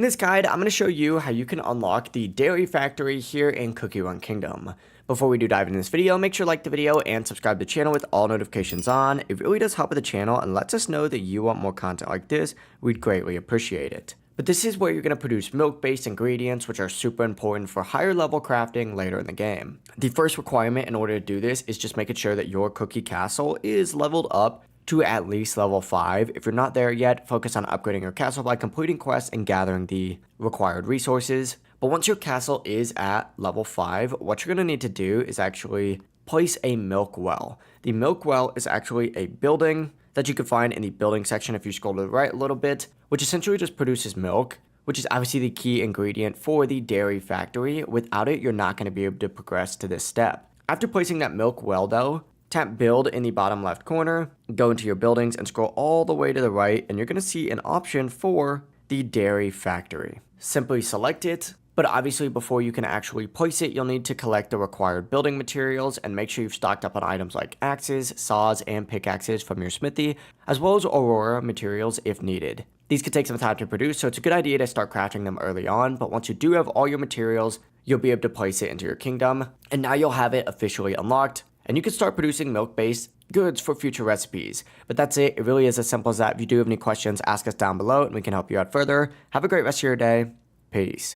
In this guide, I'm going to show you how you can unlock the Dairy Factory here in Cookie Run Kingdom. Before we do dive into this video, make sure to like the video and subscribe to the channel with all notifications on. It really does help with the channel and lets us know that you want more content like this. We'd greatly appreciate it. But this is where you're going to produce milk-based ingredients, which are super important for higher level crafting later in the game. The first requirement in order to do this is just making sure that your cookie castle is leveled up to at least level 5. If you're not there yet, focus on upgrading your castle by completing quests and gathering the required resources. But once your castle is at level 5, what you're going to need to do is actually place a milk well. The milk well is actually a building that you can find in the building section if you scroll to the right a little bit, which essentially just produces milk, which is obviously the key ingredient for the dairy factory. Without it, you're not going to be able to progress to this step. After placing that milk well though, tap build in the bottom left corner, go into your buildings and scroll all the way to the right, and you're going to see an option for the dairy factory. Simply select it, but obviously before you can actually place it, you'll need to collect the required building materials and make sure you've stocked up on items like axes, saws, and pickaxes from your smithy, as well as aurora materials if needed. These could take some time to produce, so it's a good idea to start crafting them early on, but once you do have all your materials, you'll be able to place it into your kingdom, and now you'll have it officially unlocked. And you can start producing milk-based goods for future recipes. But that's it. It really is as simple as that. If you do have any questions, ask us down below and we can help you out further. Have a great rest of your day. Peace.